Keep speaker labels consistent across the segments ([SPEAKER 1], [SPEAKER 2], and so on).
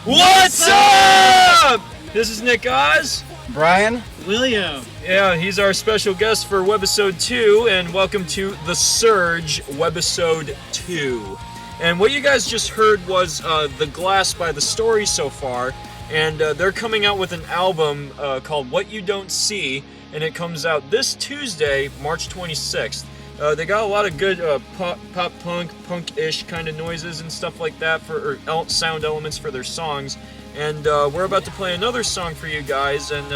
[SPEAKER 1] What's up? This is Nick Oz.
[SPEAKER 2] Brian.
[SPEAKER 3] William.
[SPEAKER 1] Yeah, he's our special guest for Webisode 2, and welcome to the Surge Webisode 2. And what you guys just heard was The Glass by The Story So Far, and they're coming out with an album called What You Don't See, and it comes out this Tuesday, March 26th. They got a lot of good pop punk-ish kind of noises and stuff like that for sound elements for their songs. And we're about to play another song for you guys. And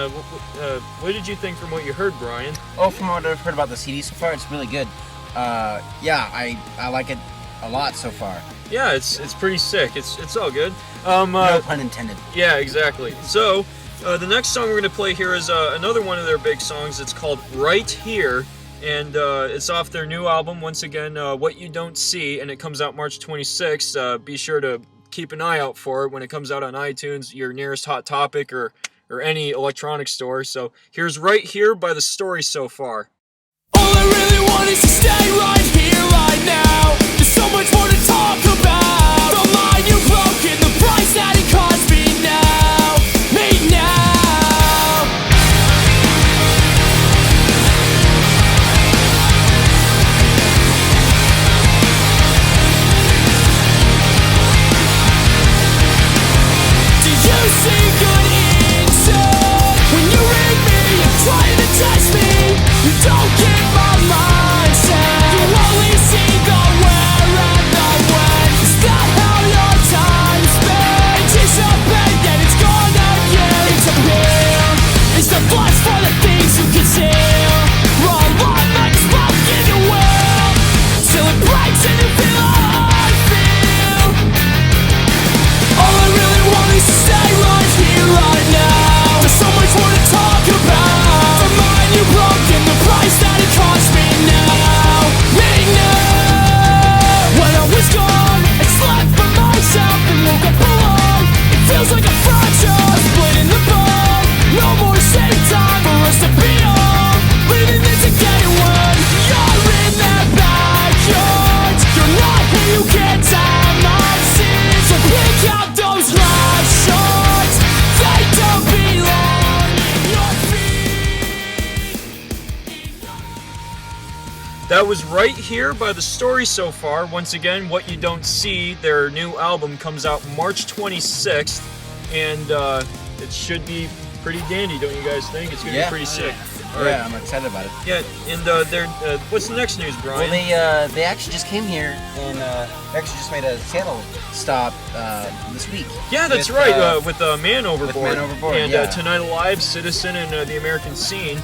[SPEAKER 1] what did you think from what you heard, Brian?
[SPEAKER 2] Oh, from what I've heard about the CD so far, it's really good. Yeah, I like it a lot so far.
[SPEAKER 1] Yeah, it's pretty sick. It's all good.
[SPEAKER 2] No pun intended.
[SPEAKER 1] Yeah, exactly. So the next song we're gonna play here is another one of their big songs. It's called Right Here. And it's off their new album, once again, What You Don't See, and it comes out March 26th. Be sure to keep an eye out for it when it comes out on iTunes, your nearest Hot Topic, or any electronic store. So here's Right Here by The Story So Far.
[SPEAKER 4] All I really want is to stay right here, right now. There's so much more to talk about. The line you broke and the price that it cost me now. Me now. You see good inside when you read me and trying to test me. You don't get my mindset. You only see the where and the when. It's not how your time's spent. It's a pain and it's gonna get. It's a pill. It's the flesh for the things you conceal. Roll on like smoke in your will till it breaks and you feel how I feel. All I really want is to stay right here, right now. There's so much more to talk about. The mind you broke and the price that it cost me now. Me now. When I was gone, I slept for myself and woke up alone. It feels like a fracture, split in the bone. No more same time for us to be on. Leaving this again when you're in that backyard. You're not who you get time I've seen. So pick out those last shots. They don't belong in your feet.
[SPEAKER 1] That was Right Here by The Story So Far. Once again, What You Don't See, their new album comes out March 26th, and it should be pretty dandy, don't you guys think? It's gonna be pretty sick. All right.
[SPEAKER 2] Yeah, I'm excited about it.
[SPEAKER 1] Yeah, and what's the next news, Brian?
[SPEAKER 2] Well, they actually just came here and they actually just made a Seattle stop this week.
[SPEAKER 1] Yeah, that's
[SPEAKER 2] with,
[SPEAKER 1] right. With Man Overboard.
[SPEAKER 2] Man Overboard,
[SPEAKER 1] And
[SPEAKER 2] yeah.
[SPEAKER 1] Tonight Alive, Citizen, and The American Scene.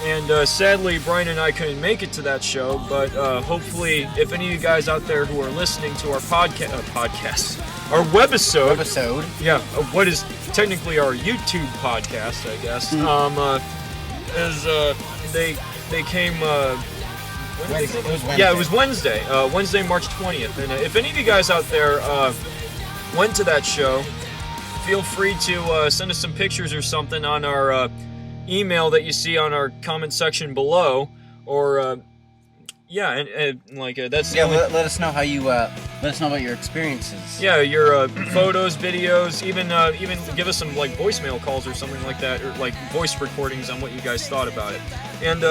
[SPEAKER 1] And sadly, Brian and I couldn't make it to that show. But hopefully, if any of you guys out there who are listening to our podcast, our webisode, yeah, what is technically our YouTube podcast, I guess, they came. When did they come?
[SPEAKER 2] It was Wednesday.
[SPEAKER 1] Yeah, it was Wednesday. Wednesday, March 20th. And if any of you guys out there went to that show, feel free to send us some pictures or something on our email that you see on our comment section below, or that's the only...
[SPEAKER 2] let us know how you let us know about your experiences.
[SPEAKER 1] Yeah, your photos, videos, even give us some like voicemail calls or something like that, or like voice recordings on what you guys thought about it. And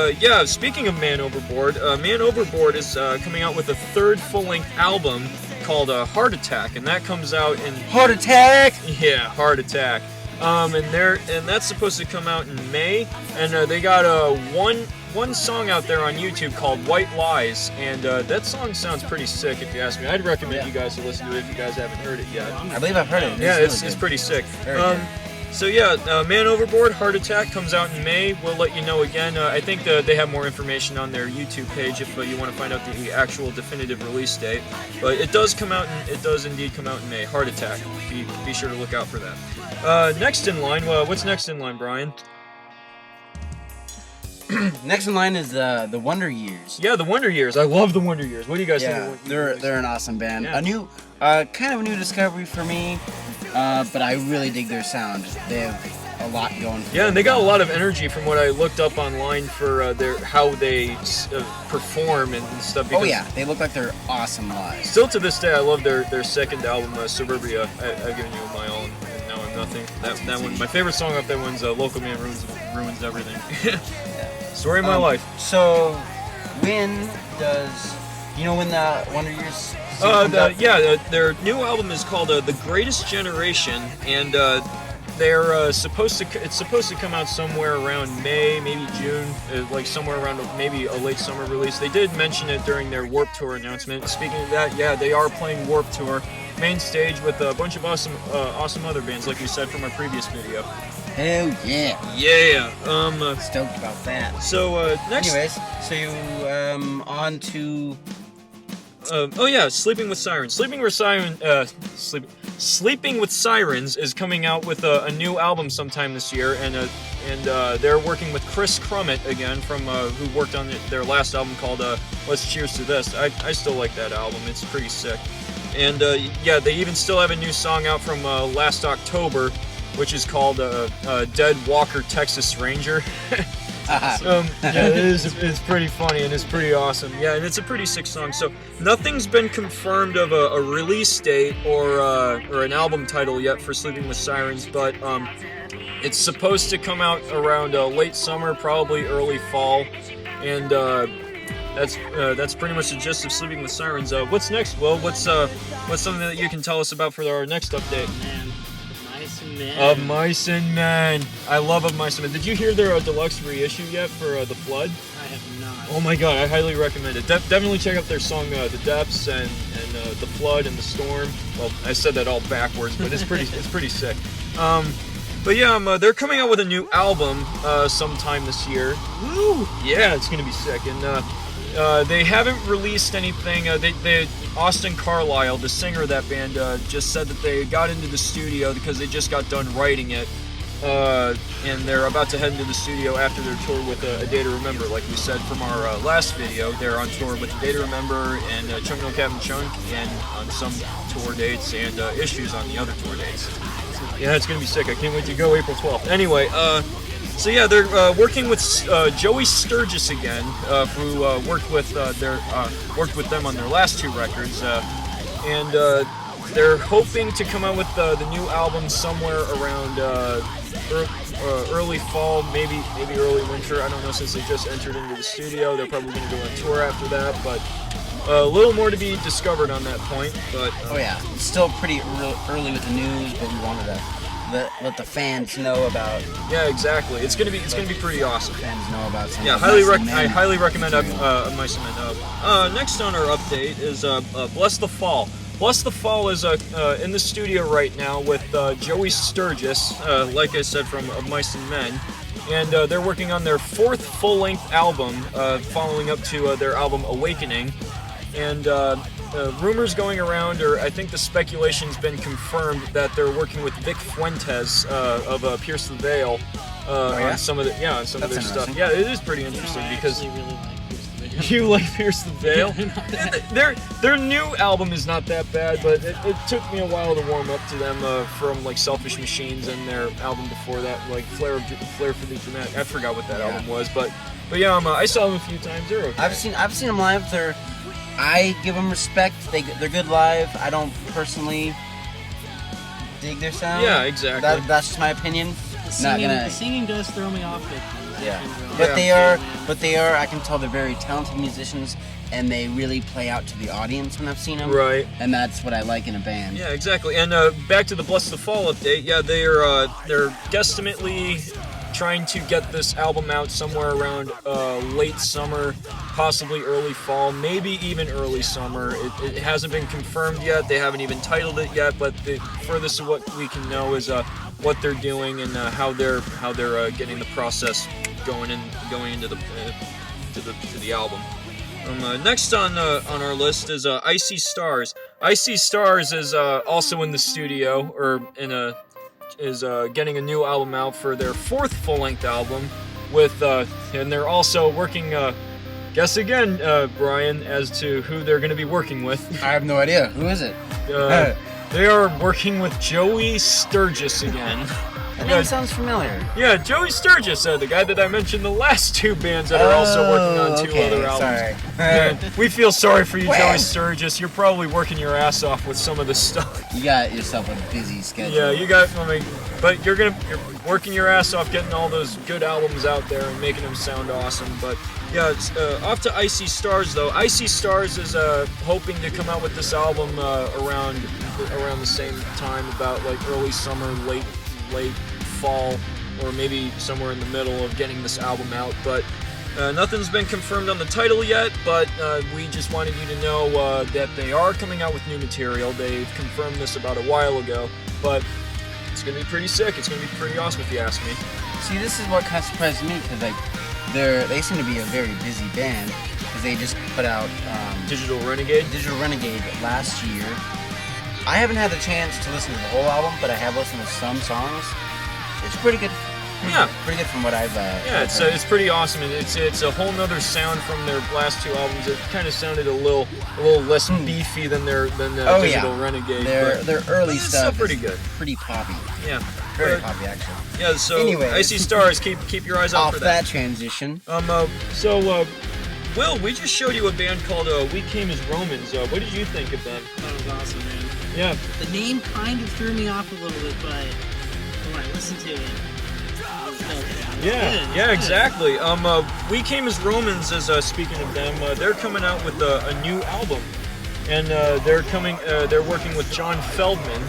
[SPEAKER 1] speaking of Man Overboard is coming out with a third full-length album called Heart Attack, and that comes out in
[SPEAKER 2] Heart Attack.
[SPEAKER 1] Yeah, Heart Attack. And that's supposed to come out in May, and they got one song out there on YouTube called White Lies, and that song sounds pretty sick if you ask me. I'd recommend you guys to listen to it if you guys haven't heard it yet.
[SPEAKER 2] I believe I've heard it.
[SPEAKER 1] It's pretty sick. So yeah, Man Overboard, Heart Attack comes out in May. We'll let you know again. I think they have more information on their YouTube page if you want to find out the actual definitive release date. But it does indeed come out in May. Heart Attack. Be sure to look out for that. Next in line, what's next in line, Brian?
[SPEAKER 2] Next in line is the Wonder Years.
[SPEAKER 1] Yeah, the Wonder Years. I love the Wonder Years. What do you guys think? Of
[SPEAKER 2] They're an awesome band.
[SPEAKER 1] Yeah.
[SPEAKER 2] A new, kind of a new discovery for me, but I really dig their sound. They have a lot going for
[SPEAKER 1] Yeah,
[SPEAKER 2] them.
[SPEAKER 1] and they got a lot of energy from what I looked up online for how they perform and stuff.
[SPEAKER 2] Oh yeah, they look like they're awesome live.
[SPEAKER 1] Still to this day, I love their second album, Suburbia. I've given you my all in Nothing. That one, my favorite song off that one's Local Man Ruins Everything. Story of my life.
[SPEAKER 2] So, when does... You know when the Wonder Years...
[SPEAKER 1] Their new album is called The Greatest Generation, and they're supposed to. It's supposed to come out somewhere around May, maybe June, like somewhere around maybe a late summer release. They did mention it during their Warped Tour announcement. Speaking of that, yeah, they are playing Warped Tour, main stage with a bunch of awesome other bands, like we said from our previous video.
[SPEAKER 2] Hell yeah!
[SPEAKER 1] Yeah.
[SPEAKER 2] Stoked about that.
[SPEAKER 1] So next.
[SPEAKER 2] Anyways, so you on to.
[SPEAKER 1] Sleeping with Sirens. Sleeping with Sirens is coming out with a new album sometime this year, and they're working with Chris Crummett again from who worked on their last album called Let's Cheers to This. I still like that album. It's pretty sick. And they even still have a new song out from last October, which is called Dead Walker Texas Ranger. It's pretty funny and it's pretty awesome. Yeah, and it's a pretty sick song. So nothing's been confirmed of a release date or an album title yet for Sleeping with Sirens, but it's supposed to come out around late summer, probably early fall, and that's pretty much the gist of Sleeping with Sirens. What's next, Will? What's something that you can tell us about for our next update? Of Mice and Men. I love Of Mice and Men. Did you hear their deluxe reissue yet for The Flood?
[SPEAKER 3] I have not.
[SPEAKER 1] Oh my god, I highly recommend it. Definitely check out their song The Depths and The Flood and The Storm. Well, I said that all backwards, but it's pretty sick. But yeah, they're coming out with a new album sometime this year. Woo! Yeah, it's gonna be sick. And they haven't released anything. Austin Carlisle, the singer of that band, just said that they got into the studio because they just got done writing it, and they're about to head into the studio after their tour with A Day to Remember. Like we said from our last video, they're on tour with A Day to Remember and Chunk No Captain Chunk, and on some tour dates and Issues on the other tour dates. Yeah, it's gonna be sick. I can't wait to go April 12th. Anyway, so yeah, they're working with Joey Sturgis again, who worked with them on their last two records, and they're hoping to come out with the new album somewhere around early fall, maybe early winter. I don't know, since they just entered into the studio. They're probably going to go on tour after that, but a little more to be discovered on that point. But
[SPEAKER 2] it's still pretty early with the news, but we wanted to let the fans know about.
[SPEAKER 1] Yeah, exactly. It's gonna be pretty awesome.
[SPEAKER 2] Fans know about something.
[SPEAKER 1] Yeah, I highly recommend Mice and Men. Next on our update is Bless the Fall. Bless the Fall is in the studio right now with Joey Sturgis, like I said, from Mice and Men, and they're working on their fourth full-length album, following up to their album Awakening, and. Rumors going around, or I think the speculation's been confirmed, that they're working with Vic Fuentes of Pierce the Veil on some of their stuff. Yeah, it is pretty interesting because
[SPEAKER 3] I really like Pierce the Veil.
[SPEAKER 1] you like Pierce the Veil. Their new album is not that bad, but it took me a while to warm up to them from like Selfish Machines and their album before that, like Flair for the Dramatic. I forgot what that album was, but yeah, I saw them a few times. They're okay.
[SPEAKER 2] I've seen them live. I give them respect. They're good live. I don't personally dig their sound.
[SPEAKER 1] Yeah, exactly.
[SPEAKER 2] That's just my opinion.
[SPEAKER 3] The singing does throw me off.
[SPEAKER 2] But they are. I can tell they're very talented musicians, and they really play out to the audience when I've seen them.
[SPEAKER 1] Right.
[SPEAKER 2] And that's what I like in a band.
[SPEAKER 1] Yeah, exactly. And back to the Bless the Fall update. Yeah, they're guesstimately trying to get this album out somewhere around late summer, possibly early fall, maybe even early summer. It hasn't been confirmed yet. They haven't even titled it yet, but the furthest of what we can know is what they're doing and how they're getting the process going into the album. Next on our list is Icy Stars. Icy Stars is also in the studio, or is getting a new album out for their fourth full-length album and they're also working, guess again, Brian, as to who they're going to be working with.
[SPEAKER 2] I have no idea. Who is it?
[SPEAKER 1] They are working with Joey Sturgis again.
[SPEAKER 2] That name sounds familiar.
[SPEAKER 1] Yeah, Joey Sturgis, the guy that I mentioned the last two bands that are also working on two other albums.
[SPEAKER 2] Sorry.
[SPEAKER 1] We feel sorry for you, Joey Sturgis. You're probably working your ass off with some of this stuff.
[SPEAKER 2] You got yourself a busy schedule.
[SPEAKER 1] Yeah, you got. but you're working your ass off getting all those good albums out there and making them sound awesome. But yeah, it's, off to Icy Stars though. Icy Stars is hoping to come out with this album around the same time, about like early summer, late fall, or maybe somewhere in the middle of getting this album out. But nothing's been confirmed on the title yet, but we just wanted you to know that they are coming out with new material. They've confirmed this about a while ago, but it's going to be pretty sick. It's going to be pretty awesome if you ask me.
[SPEAKER 2] See, this is what kind of surprised me, because like they seem to be a very busy band, because they just put out
[SPEAKER 1] Digital Renegade
[SPEAKER 2] last year. I haven't had the chance to listen to the whole album, but I have listened to some songs. It's pretty good. Pretty good from what I've
[SPEAKER 1] yeah, it's pretty awesome, and it's a whole nother sound from their last two albums. It kind of sounded a little less beefy than Digital Renegade.
[SPEAKER 2] Their early stuff
[SPEAKER 1] still pretty good,
[SPEAKER 2] pretty poppy.
[SPEAKER 1] Yeah,
[SPEAKER 2] very poppy actually.
[SPEAKER 1] Yeah, so
[SPEAKER 2] anyway,
[SPEAKER 1] Icy Stars, keep your eyes out
[SPEAKER 2] off
[SPEAKER 1] for that.
[SPEAKER 2] that transition.
[SPEAKER 1] Will, we just showed you a band called We Came as Romans. What did you think of them?
[SPEAKER 3] That was awesome, man.
[SPEAKER 1] Yeah.
[SPEAKER 3] The name kind of threw me off a little bit, but when I listened to it,
[SPEAKER 1] yeah, exactly. We Came as Romans is speaking of them. They're coming out with a new album, and they're working with John Feldman,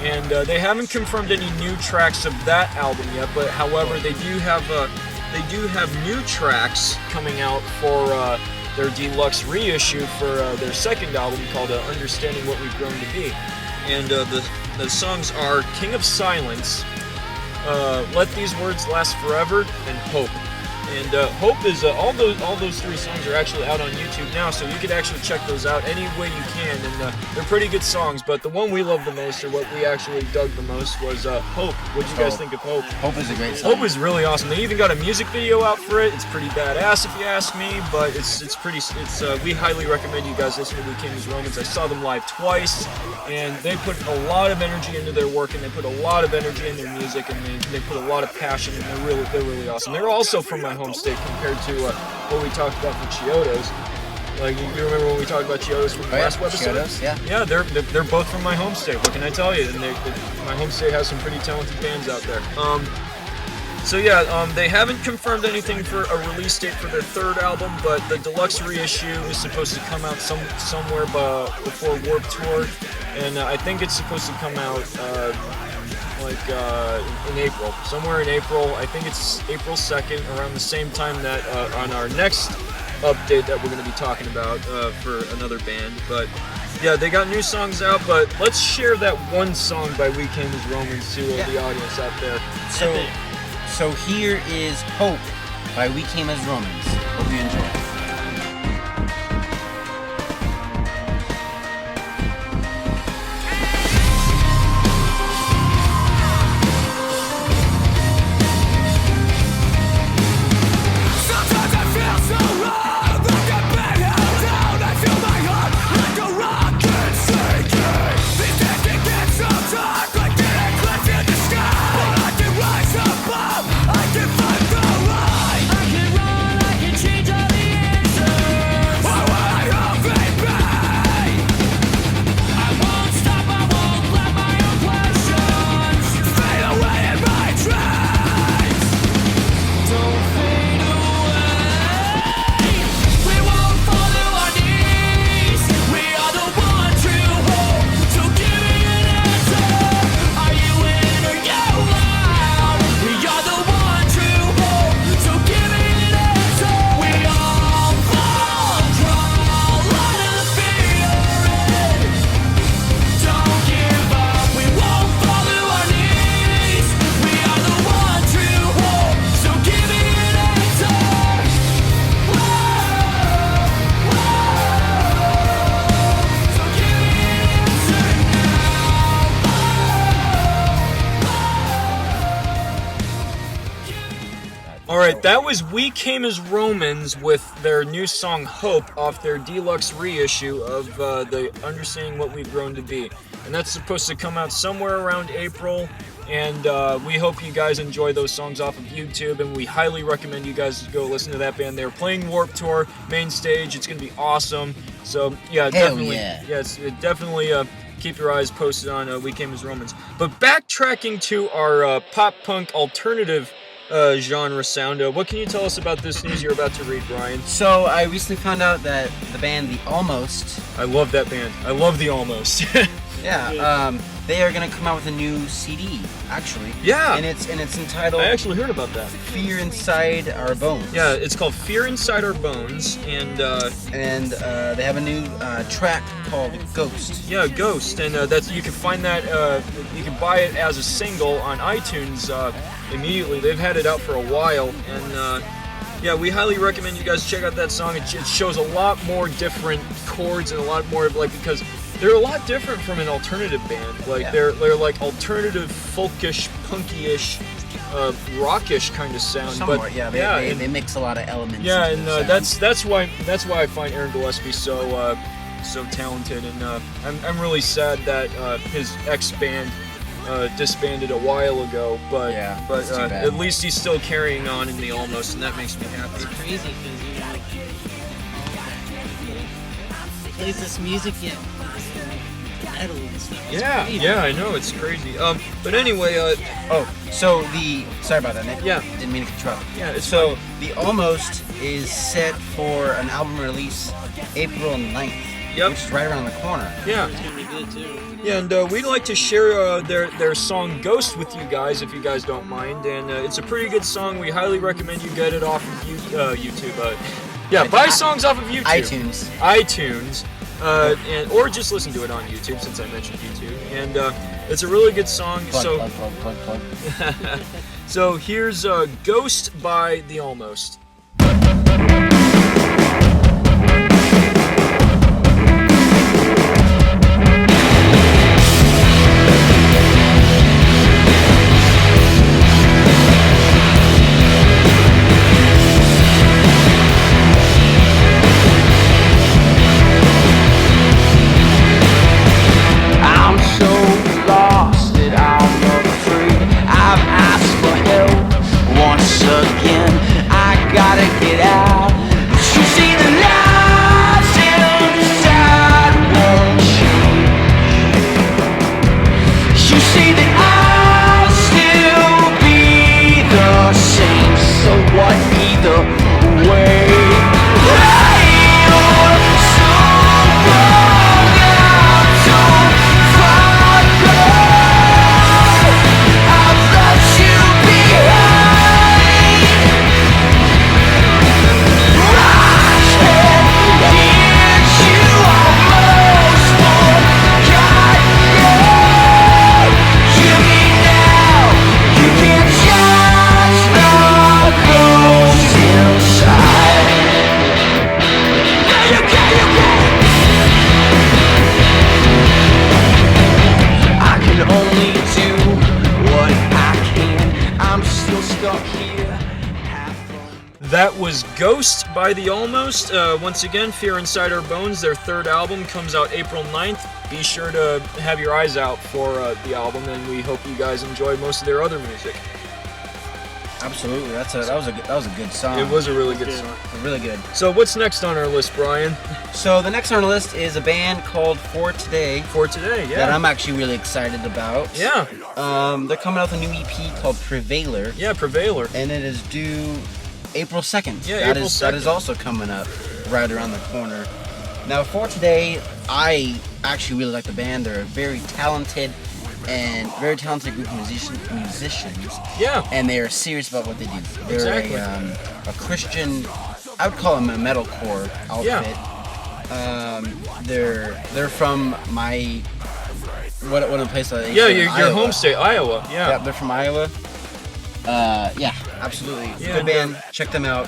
[SPEAKER 1] and they haven't confirmed any new tracks of that album yet. But however, they do have new tracks coming out for their deluxe reissue for their second album called Understanding What We've Grown to Be, and the songs are King of Silence, Let These Words Last Forever, and Hope. And Hope is all those three songs are actually out on YouTube now, so you could actually check those out any way you can. And they're pretty good songs, but the one we love the most, or what we actually dug the most, was Hope. What did you guys think of Hope?
[SPEAKER 2] Hope is a great song.
[SPEAKER 1] Hope is really awesome. They even got a music video out for it. It's pretty badass if you ask me, but we highly recommend you guys listen to We Came as Romans. I saw them live twice, and they put a lot of energy into their work, and they put a lot of energy in their music, and they put a lot of passion, and they're really awesome. They're also from my home state compared to what we talked about for Chiodos. Like, you remember when we talked about Chiodos from the last webisode?
[SPEAKER 2] Chiodos, yeah.
[SPEAKER 1] Yeah, they're both from my home state. What can I tell you? And my home state has some pretty talented bands out there. They haven't confirmed anything for a release date for their third album, but the deluxe reissue is supposed to come out somewhere before Warped Tour, and I think it's supposed to come out in April, somewhere in April. I think it's April 2nd, around the same time that on our next update that we're going to be talking about for another band. But yeah, they got new songs out, but let's share that one song by We Came as Romans to the audience out there.
[SPEAKER 2] So here is Hope by We Came as Romans. Hope you enjoy.
[SPEAKER 1] Alright, that was We Came as Romans with their new song Hope off their deluxe reissue of the Understanding What We've Grown to Be. And that's supposed to come out somewhere around April, and we hope you guys enjoy those songs off of YouTube, and we highly recommend you guys go listen to that band. They're playing Warped Tour, main stage. It's going to be awesome. So, yeah, definitely.
[SPEAKER 2] Yeah.
[SPEAKER 1] Yeah, it's definitely keep your eyes posted on We Came as Romans. But backtracking to our pop-punk alternative genre sound, what can you tell us about this news you're about to read, Brian?
[SPEAKER 2] So I recently found out that the band The Almost.
[SPEAKER 1] I love that band. I love The Almost.
[SPEAKER 2] They are gonna come out with a new CD, actually.
[SPEAKER 1] Yeah.
[SPEAKER 2] And it's entitled
[SPEAKER 1] I actually heard about that.
[SPEAKER 2] Fear Inside Our Bones.
[SPEAKER 1] Yeah, it's called Fear Inside Our Bones, and
[SPEAKER 2] they have a new track called Ghost.
[SPEAKER 1] yeah, Ghost, and that's you can find that you can buy it as a single on iTunes immediately. They've had it out for a while, and yeah, we highly recommend you guys check out that song. It shows a lot more different chords and a lot more of because they're a lot different from an alternative band. They're like alternative, folkish, punky-ish, rockish kind of sound.
[SPEAKER 2] Somewhat,
[SPEAKER 1] but
[SPEAKER 2] they mix a lot of elements.
[SPEAKER 1] Yeah,
[SPEAKER 2] into
[SPEAKER 1] and
[SPEAKER 2] the sound.
[SPEAKER 1] that's why I find Aaron Gillespie so talented, and I'm really sad that his ex-band disbanded a while ago, but
[SPEAKER 2] that's too bad.
[SPEAKER 1] at least he's still carrying on in The Almost, and that makes me happy.
[SPEAKER 3] It's crazy because he plays this music yet metal and stuff. It's crazy.
[SPEAKER 1] Yeah, I know, it's crazy. But anyway,
[SPEAKER 2] sorry about that, Nick.
[SPEAKER 1] Yeah.
[SPEAKER 2] Didn't mean to interrupt.
[SPEAKER 1] Yeah, it's
[SPEAKER 2] So The Almost is set for an album release April 9th.
[SPEAKER 1] Yep.
[SPEAKER 2] Which is right around the corner.
[SPEAKER 1] Yeah.
[SPEAKER 3] It's gonna be good too.
[SPEAKER 1] Yeah, and we'd like to share their song Ghost with you guys, if you guys don't mind. And it's a pretty good song. We highly recommend you get it off of YouTube. Buy songs off of YouTube. iTunes. Or just listen to it on YouTube, since I mentioned YouTube. And it's a really good song.
[SPEAKER 2] Plug.
[SPEAKER 1] So here's Ghost by The Almost.
[SPEAKER 4] I'm so lost that I'm afraid. I've asked for help once again. I gotta get out. You see the lights inside won't change. You see that I'll still be the same. So what either way?
[SPEAKER 1] That was Ghost by The Almost. Once again, Fear Inside Our Bones, their third album, comes out April 9th. Be sure to have your eyes out for the album, and we hope you guys enjoy most of their other music.
[SPEAKER 2] Absolutely, that was a good song.
[SPEAKER 1] It was a really good song.
[SPEAKER 2] Really good.
[SPEAKER 1] So what's next on our list, Brian?
[SPEAKER 2] So the next on our list is a band called For Today.
[SPEAKER 1] For Today, yeah.
[SPEAKER 2] That I'm actually really excited about.
[SPEAKER 1] Yeah.
[SPEAKER 2] They're coming out with a new EP called Prevailer.
[SPEAKER 1] Yeah, Prevailer.
[SPEAKER 2] And it is due April 2nd.
[SPEAKER 1] Yeah,
[SPEAKER 2] April
[SPEAKER 1] April 2nd.
[SPEAKER 2] That is also coming up right around the corner. Now, For Today, I actually really like the band. They're a very talented group of musicians.
[SPEAKER 1] Yeah.
[SPEAKER 2] And they are serious about what they do. They're
[SPEAKER 1] Exactly.
[SPEAKER 2] a Christian, I would call them a metalcore outfit.
[SPEAKER 1] Yeah.
[SPEAKER 2] They're from my what a place like
[SPEAKER 1] Yeah, your home state, Iowa.
[SPEAKER 2] Yeah,
[SPEAKER 1] Yeah.
[SPEAKER 2] they're from Iowa. Yeah, absolutely.
[SPEAKER 1] Yeah,
[SPEAKER 2] Good band. Check them out.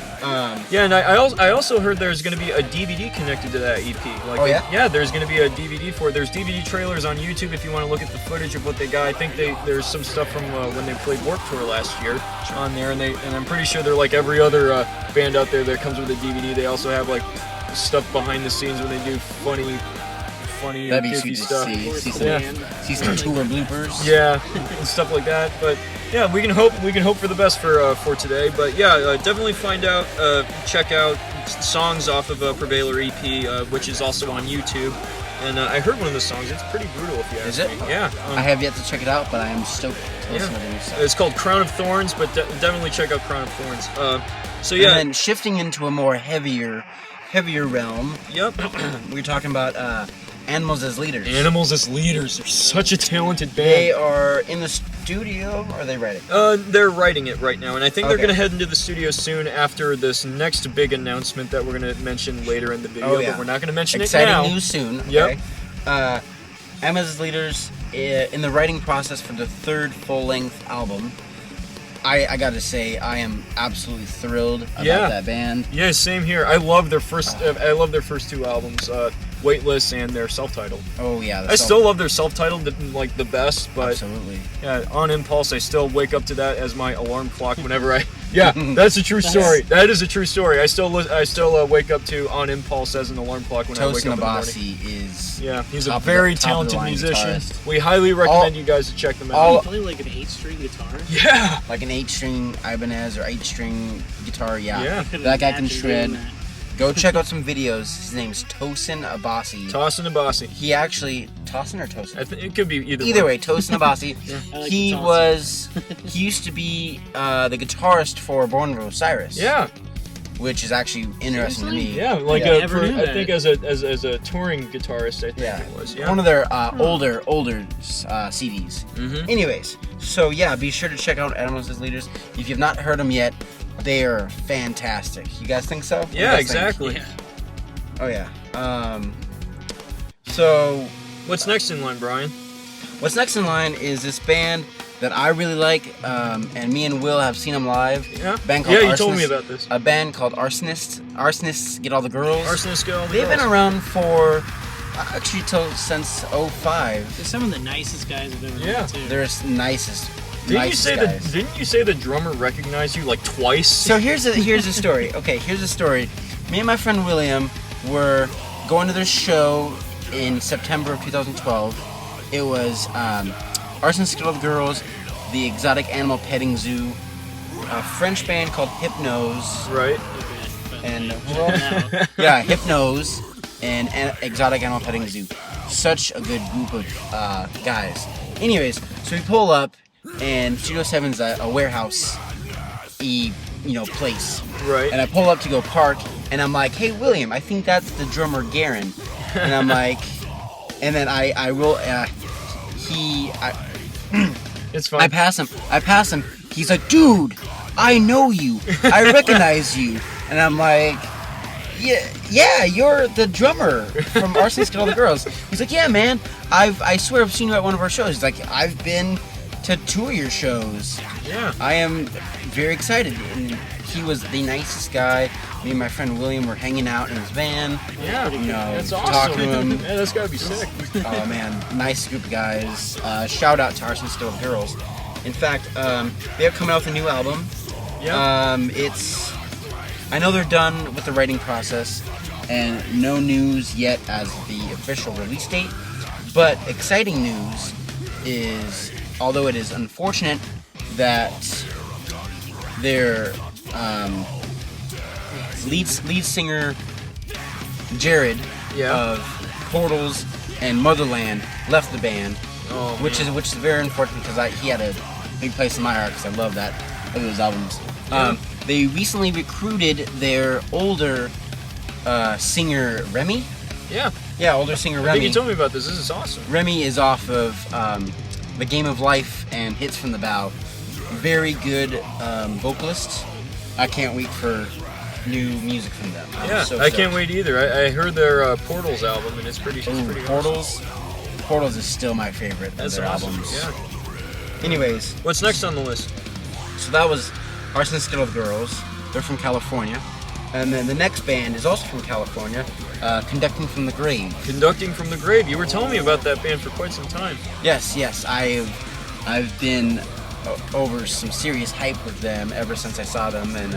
[SPEAKER 1] Yeah, and I also heard there's going to be a DVD connected to that EP. Like,
[SPEAKER 2] Oh, yeah?
[SPEAKER 1] Yeah, there's going to be a DVD for it. There's DVD trailers on YouTube if you want to look at the footage of what they got. I think there's some stuff from when they played Warped Tour last year on there, and I'm pretty sure they're like every other band out there that comes with a DVD. They also have like stuff behind the scenes when they do funny
[SPEAKER 2] That'd be
[SPEAKER 1] goofy
[SPEAKER 2] sweet to
[SPEAKER 1] stuff.
[SPEAKER 2] see.
[SPEAKER 1] Yeah.
[SPEAKER 2] See some tour bloopers.
[SPEAKER 1] Yeah, and stuff like that. But yeah, we can hope for the best for today. But yeah, definitely find out, check out songs off of Prevailer EP, which is also on YouTube. And I heard one of the songs. It's pretty brutal, if you ask
[SPEAKER 2] Is it?
[SPEAKER 1] me. Yeah.
[SPEAKER 2] I have yet to check it out, but I am stoked to listen to the new stuff.
[SPEAKER 1] It's called Crown of Thorns, but definitely check out Crown of Thorns. So yeah.
[SPEAKER 2] And then shifting into a more heavier realm,
[SPEAKER 1] Yep.
[SPEAKER 2] we're talking about Animals as Leaders.
[SPEAKER 1] Animals as Leaders. They're such a talented band.
[SPEAKER 2] They are in the studio, or are they writing?
[SPEAKER 1] They're writing it right now, and I think they're
[SPEAKER 2] Okay.
[SPEAKER 1] going to head into the studio soon after this next big announcement that we're going to mention later in the video,
[SPEAKER 2] Oh, yeah.
[SPEAKER 1] but we're not going to mention
[SPEAKER 2] Exciting
[SPEAKER 1] it now.
[SPEAKER 2] news soon.
[SPEAKER 1] Yep.
[SPEAKER 2] Okay? Animals as Leaders, in the writing process for the third full-length album. I gotta say, I am absolutely thrilled about that band.
[SPEAKER 1] Yeah, same here. I love their first two albums, Weightless and their self-titled.
[SPEAKER 2] Oh yeah,
[SPEAKER 1] I still love their self-titled like the best, but
[SPEAKER 2] absolutely.
[SPEAKER 1] yeah, on impulse, I still wake up to that as my alarm clock whenever I. Yeah, that's a true story. That is a true story. I still wake up to On Impulse as an alarm clock when I wake up in the morning.
[SPEAKER 2] Tosin Abasi is
[SPEAKER 1] He's a
[SPEAKER 2] top of
[SPEAKER 1] very
[SPEAKER 2] the- top of the
[SPEAKER 1] talented
[SPEAKER 2] line
[SPEAKER 1] musician.
[SPEAKER 2] guitarist.
[SPEAKER 1] We highly recommend you guys to check them
[SPEAKER 2] all-
[SPEAKER 1] out.
[SPEAKER 3] You play like an 8-string guitar?
[SPEAKER 1] Yeah.
[SPEAKER 2] like an 8-string Ibanez or 8-string guitar.
[SPEAKER 1] Yeah.
[SPEAKER 2] That guy can
[SPEAKER 3] Imagine
[SPEAKER 2] shred.
[SPEAKER 3] doing that.
[SPEAKER 2] Go check out some videos. His name's Tosin Abasi.
[SPEAKER 1] Tosin Abasi.
[SPEAKER 2] He actually Tosin or Tosin?
[SPEAKER 1] I think it could be either.
[SPEAKER 2] Either
[SPEAKER 1] one.
[SPEAKER 2] way, Tosin Abasi.
[SPEAKER 3] I like
[SPEAKER 2] He
[SPEAKER 3] Tosin.
[SPEAKER 2] he used to be the guitarist for Born of Osiris.
[SPEAKER 1] Yeah.
[SPEAKER 2] Which is actually interesting to me.
[SPEAKER 1] Yeah, like
[SPEAKER 2] Yeah.
[SPEAKER 3] Never knew
[SPEAKER 1] I
[SPEAKER 3] that.
[SPEAKER 1] think as a touring guitarist, I think
[SPEAKER 2] Yeah.
[SPEAKER 1] it was. Yeah.
[SPEAKER 2] One of their older CDs.
[SPEAKER 1] Mhm.
[SPEAKER 2] Anyways, so yeah, be sure to check out Animals as Leaders. If you've not heard them yet, they are fantastic. You guys think so? What do you
[SPEAKER 1] Yeah,
[SPEAKER 2] guys think?
[SPEAKER 1] exactly.
[SPEAKER 3] Yeah.
[SPEAKER 2] Oh yeah. So
[SPEAKER 1] What's next in line, Brian?
[SPEAKER 2] what's next in line is this band that I really like, and me and Will have seen them live.
[SPEAKER 1] Yeah.
[SPEAKER 2] A band called
[SPEAKER 1] Yeah, you told me
[SPEAKER 2] Arsonists-
[SPEAKER 1] about this.
[SPEAKER 2] A band called Arsonists. Arsonists Get All the Girls.
[SPEAKER 1] Arsonist Girl.
[SPEAKER 2] They've been around for actually since 05.
[SPEAKER 3] They're some of the nicest guys I've ever
[SPEAKER 1] Yeah.
[SPEAKER 3] met too.
[SPEAKER 2] They're nicest.
[SPEAKER 1] Didn't
[SPEAKER 2] nicest
[SPEAKER 1] you say
[SPEAKER 2] guys.
[SPEAKER 1] Didn't you say the drummer recognized you like twice?
[SPEAKER 2] So here's a story. Okay, here's a story. Me and my friend William were going to their show in September of 2012. It was Arsonists Get All the Girls, the Exotic Animal Petting Zoo, a French band called Hypnose,
[SPEAKER 1] Right.
[SPEAKER 2] and
[SPEAKER 3] No.
[SPEAKER 2] yeah, Hypnose and Exotic Animal Petting Zoo. Such a good group of guys. Anyways, so we pull up, and Studio 7's a warehouse place.
[SPEAKER 1] Right.
[SPEAKER 2] And I pull up to go park, and I'm like, "Hey, William, I think that's the drummer Garen." And I'm like, and then I will.
[SPEAKER 1] It's fine.
[SPEAKER 2] I pass him. He's like, "Dude, I know you. I recognize you." And I'm like, "Yeah, you're the drummer from Arsonists Get All the Girls." He's like, "Yeah, man. I swear I've seen you at one of our shows." He's like, "I've been to 2 of your shows."
[SPEAKER 1] Yeah.
[SPEAKER 2] I am very excited. And he was the nicest guy. Me and my friend William were hanging out in his van.
[SPEAKER 1] Yeah.
[SPEAKER 2] You know,
[SPEAKER 1] That's
[SPEAKER 2] talking
[SPEAKER 1] awesome.
[SPEAKER 2] to him.
[SPEAKER 1] Yeah, that's gotta be sick.
[SPEAKER 2] Oh man, nice group of guys. Shout out to Arsonists Get All the Girls. In fact, they're coming out with a new album.
[SPEAKER 1] Yeah.
[SPEAKER 2] I know they're done with the writing process, and no news yet as the official release date. But exciting news is, although it is unfortunate that their lead singer Jared
[SPEAKER 1] Yeah.
[SPEAKER 2] of Portals and Motherland left the band,
[SPEAKER 1] Oh,
[SPEAKER 2] which
[SPEAKER 1] man.
[SPEAKER 2] is very unfortunate because he had a big place in my heart because I love those albums.
[SPEAKER 1] Yeah.
[SPEAKER 2] They recently recruited their older singer Remy.
[SPEAKER 1] Yeah.
[SPEAKER 2] Yeah, older singer
[SPEAKER 1] I think
[SPEAKER 2] Remy.
[SPEAKER 1] you told me about this. This is awesome.
[SPEAKER 2] Remy is off of The Game of Life and Hits from the Bow. Very good vocalist. I can't wait for new music from them. I'm
[SPEAKER 1] Yeah.
[SPEAKER 2] so
[SPEAKER 1] I can't
[SPEAKER 2] stoked.
[SPEAKER 1] wait either. I heard their Portals album and it's pretty.
[SPEAKER 2] Ooh, Portals. Portals is still my favorite of
[SPEAKER 1] That's
[SPEAKER 2] their
[SPEAKER 1] awesome.
[SPEAKER 2] albums.
[SPEAKER 1] Yeah.
[SPEAKER 2] Anyways,
[SPEAKER 1] What's next on the list?
[SPEAKER 2] so that was Arsonists Get All the Girls. They're from California. And then the next band is also from California, Conducting from the Grave.
[SPEAKER 1] Conducting from the Grave. You were telling me about that band for quite some time.
[SPEAKER 2] Yes, I've been over some serious hype with them ever since I saw them in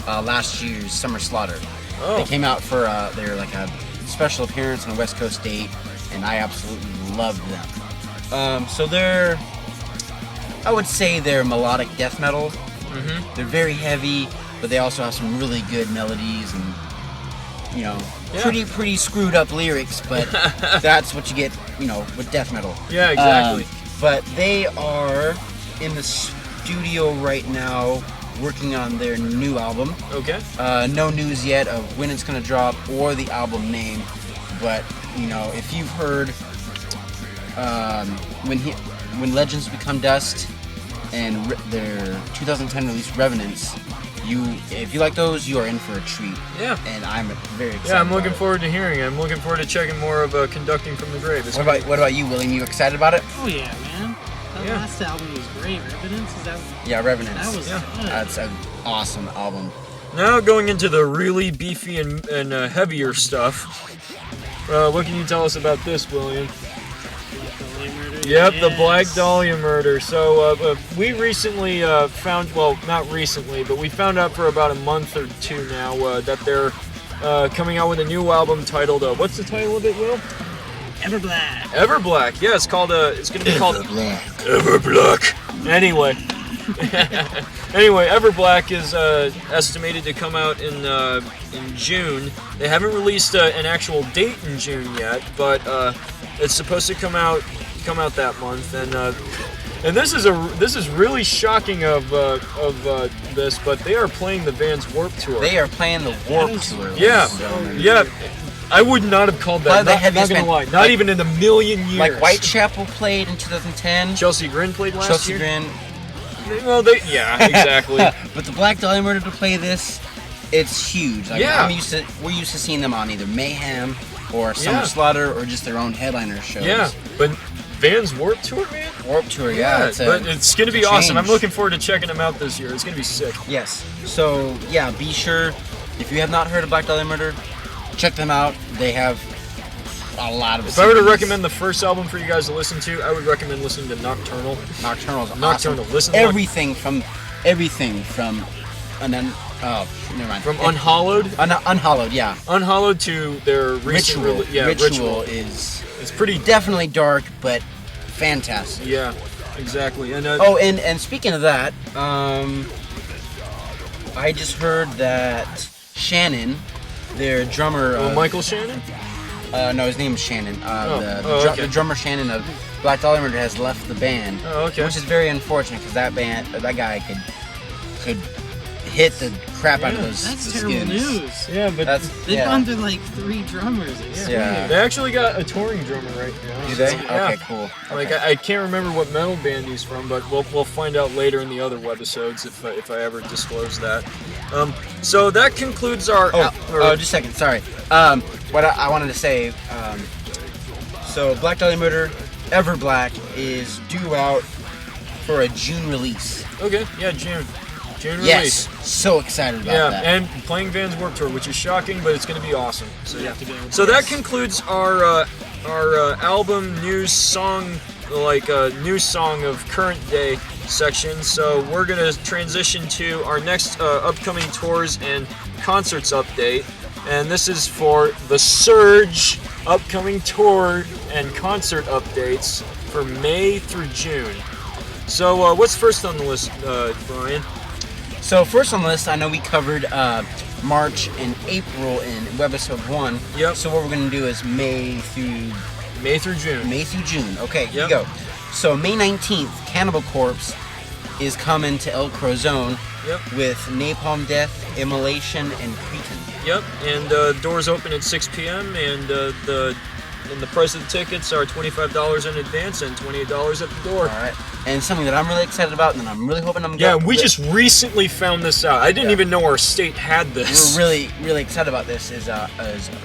[SPEAKER 2] last year's Summer Slaughter.
[SPEAKER 1] Oh.
[SPEAKER 2] They came out for their like a special appearance on a West Coast date, and I absolutely loved them. So I would say they're melodic death metal.
[SPEAKER 1] Mm-hmm.
[SPEAKER 2] They're very heavy, but they also have some really good melodies and
[SPEAKER 1] Yeah.
[SPEAKER 2] Pretty screwed up lyrics, but that's what you get, with death metal.
[SPEAKER 1] Yeah, exactly.
[SPEAKER 2] But they are in the studio right now working on their new album.
[SPEAKER 1] Okay.
[SPEAKER 2] No news yet of when it's going to drop or the album name, but if you've heard when Legends Become Dust and their 2010 release Revenants, if you like those, you are in for a treat.
[SPEAKER 1] Yeah.
[SPEAKER 2] And I'm very excited.
[SPEAKER 1] Yeah, I'm looking
[SPEAKER 2] about
[SPEAKER 1] forward to hearing it. I'm looking forward to checking more of Conducting from the Grave.
[SPEAKER 2] it. What about you, William? You excited about it?
[SPEAKER 3] Oh yeah, man. That
[SPEAKER 1] Yeah.
[SPEAKER 3] last album was great. Revenants, is that?
[SPEAKER 2] Yeah, Revenants.
[SPEAKER 3] That was good.
[SPEAKER 2] That's an awesome album.
[SPEAKER 1] Now going into the really beefy and heavier stuff. What can you tell us about this, William?
[SPEAKER 3] Black Dahlia Murder.
[SPEAKER 1] Yep, the
[SPEAKER 3] Yes.
[SPEAKER 1] Black Dahlia murder. So we recently not recently, but we found out for about a month or two now that they're coming out with a new album titled, what's the title of it, Will?
[SPEAKER 3] Everblack.
[SPEAKER 1] Everblack. Yeah, it's going to be called
[SPEAKER 2] Black.
[SPEAKER 1] Everblack. Anyway. Anyway, Everblack is estimated to come out in June. They haven't released an actual date in June yet, but it's supposed to come out that month. And this is really shocking of this, but they are playing the Vans Warped Tour.
[SPEAKER 2] They are playing the Warp
[SPEAKER 3] That is-
[SPEAKER 2] Tour.
[SPEAKER 1] Yeah,
[SPEAKER 2] ladies and gentlemen.
[SPEAKER 1] yeah. I would not have called that.
[SPEAKER 2] Probably the
[SPEAKER 1] Not
[SPEAKER 2] heaviest
[SPEAKER 1] gonna
[SPEAKER 2] band.
[SPEAKER 1] lie. Not
[SPEAKER 2] Like-
[SPEAKER 1] even in a million years.
[SPEAKER 2] Like Whitechapel played in 2010.
[SPEAKER 1] Chelsea Grin played last
[SPEAKER 2] Chelsea
[SPEAKER 1] year.
[SPEAKER 2] Grin.
[SPEAKER 1] Well, yeah, exactly.
[SPEAKER 2] But the Black Dahlia Murder to play this, it's huge. Like,
[SPEAKER 1] Yeah.
[SPEAKER 2] we're used to seeing them on either Mayhem or Summer
[SPEAKER 1] Yeah.
[SPEAKER 2] Slaughter or just their own headliner shows.
[SPEAKER 1] Yeah, but Vans Warped Tour, man.
[SPEAKER 2] Warp Tour, yeah.
[SPEAKER 1] But it's gonna be
[SPEAKER 2] it's a
[SPEAKER 1] awesome. I'm
[SPEAKER 2] change.
[SPEAKER 1] looking forward to checking them out this year. It's gonna be sick.
[SPEAKER 2] Yes. So yeah, be sure if you have not heard of Black Dahlia Murder, check them out. They have a lot of.
[SPEAKER 1] If I were to
[SPEAKER 2] CDs.
[SPEAKER 1] recommend the first album for you guys to listen to, I would recommend listening to Nocturnal.
[SPEAKER 2] Nocturnal's
[SPEAKER 1] Nocturnal.
[SPEAKER 2] awesome.
[SPEAKER 1] Listen to
[SPEAKER 2] everything from, and then never mind.
[SPEAKER 1] From Unhollowed,
[SPEAKER 2] Unhollowed, yeah.
[SPEAKER 1] Unhollowed to their recent
[SPEAKER 2] Ritual is
[SPEAKER 1] It's pretty.
[SPEAKER 2] definitely dark, but fantastic.
[SPEAKER 1] Yeah, exactly. And
[SPEAKER 2] Oh, and speaking of that, I just heard that Shannon, their drummer,
[SPEAKER 1] Michael Shannon.
[SPEAKER 2] no, his name is Shannon.
[SPEAKER 1] okay.
[SPEAKER 2] The drummer Shannon of Black Dahlia Murder has left the band.
[SPEAKER 1] Oh, okay.
[SPEAKER 2] Which is very unfortunate because that guy could hit the crap out of those.
[SPEAKER 3] That's
[SPEAKER 2] the
[SPEAKER 3] terrible
[SPEAKER 2] skins.
[SPEAKER 3] news.
[SPEAKER 1] Yeah, but
[SPEAKER 3] They've
[SPEAKER 2] yeah.
[SPEAKER 3] gone through like 3 drummers. It's
[SPEAKER 2] Yeah.
[SPEAKER 3] weird.
[SPEAKER 1] they actually got a touring drummer right now.
[SPEAKER 2] Do they?
[SPEAKER 1] Yeah.
[SPEAKER 2] Okay, cool.
[SPEAKER 1] Like
[SPEAKER 2] Okay.
[SPEAKER 1] I can't remember what metal band he's from, but we'll find out later in the other webisodes if I ever disclose that. So that concludes our.
[SPEAKER 2] just a second. Sorry. What I wanted to say. So Black Dahlia Murder, Everblack is due out for a June release.
[SPEAKER 1] Okay, yeah, June release.
[SPEAKER 2] Yes. So excited about
[SPEAKER 1] Yeah,
[SPEAKER 2] that.
[SPEAKER 1] and playing Vans Warped Tour, which is shocking, but it's going to be awesome. So yeah.
[SPEAKER 3] have to go with
[SPEAKER 1] So
[SPEAKER 3] this.
[SPEAKER 1] that concludes our album news song, news song of current day section. So we're going to transition to our next upcoming tours and concerts update, and this is for the Surge upcoming tour and concert updates for May through June. So what's first on the list, Brian?
[SPEAKER 2] So first on the list, I know we covered March and April in Webisode 1.
[SPEAKER 1] Yep.
[SPEAKER 2] So what we're going to do is May through June. Okay, here
[SPEAKER 1] Yep.
[SPEAKER 2] we go. So May 19th, Cannibal Corpse is coming to El Crozone
[SPEAKER 1] Yep.
[SPEAKER 2] with Napalm Death, Immolation, and Cretan.
[SPEAKER 1] Yep, and doors open at 6 p.m. and the price of the tickets are $25 in advance and $28 at the door.
[SPEAKER 2] All right. And something that I'm really excited about, and I'm really hoping I'm
[SPEAKER 1] Yeah,
[SPEAKER 2] going.
[SPEAKER 1] we just recently found this out. I didn't even know our state had this.
[SPEAKER 2] We're really, really excited about this. Is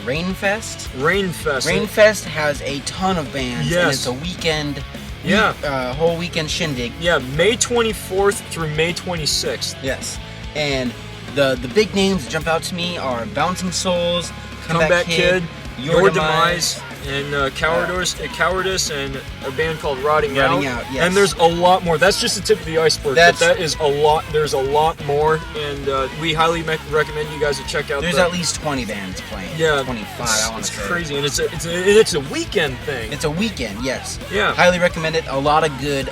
[SPEAKER 2] Rainfest.
[SPEAKER 1] Rainfest.
[SPEAKER 2] Rainfest has a ton of bands, and
[SPEAKER 1] Yes.
[SPEAKER 2] it's a weekend.
[SPEAKER 1] Yeah.
[SPEAKER 2] Whole weekend shindig.
[SPEAKER 1] Yeah, May 24th through May 26th.
[SPEAKER 2] Yes. And the big names that jump out to me are Bouncing Souls,
[SPEAKER 1] Comeback Kid, Your Demise, and Cowardice, and a band called Rotting
[SPEAKER 2] Rotting Out, yes.
[SPEAKER 1] And there's a lot more. That's just the tip of the iceberg.
[SPEAKER 2] That's-
[SPEAKER 1] but that is a lot. There's a lot more, and we highly recommend you guys to check out.
[SPEAKER 2] There's at least 20 bands playing.
[SPEAKER 1] Yeah,
[SPEAKER 2] 25. I want
[SPEAKER 1] It's
[SPEAKER 2] to say.
[SPEAKER 1] crazy, and it's a weekend thing.
[SPEAKER 2] It's a weekend, yes.
[SPEAKER 1] Yeah.
[SPEAKER 2] Highly recommend it. A lot of good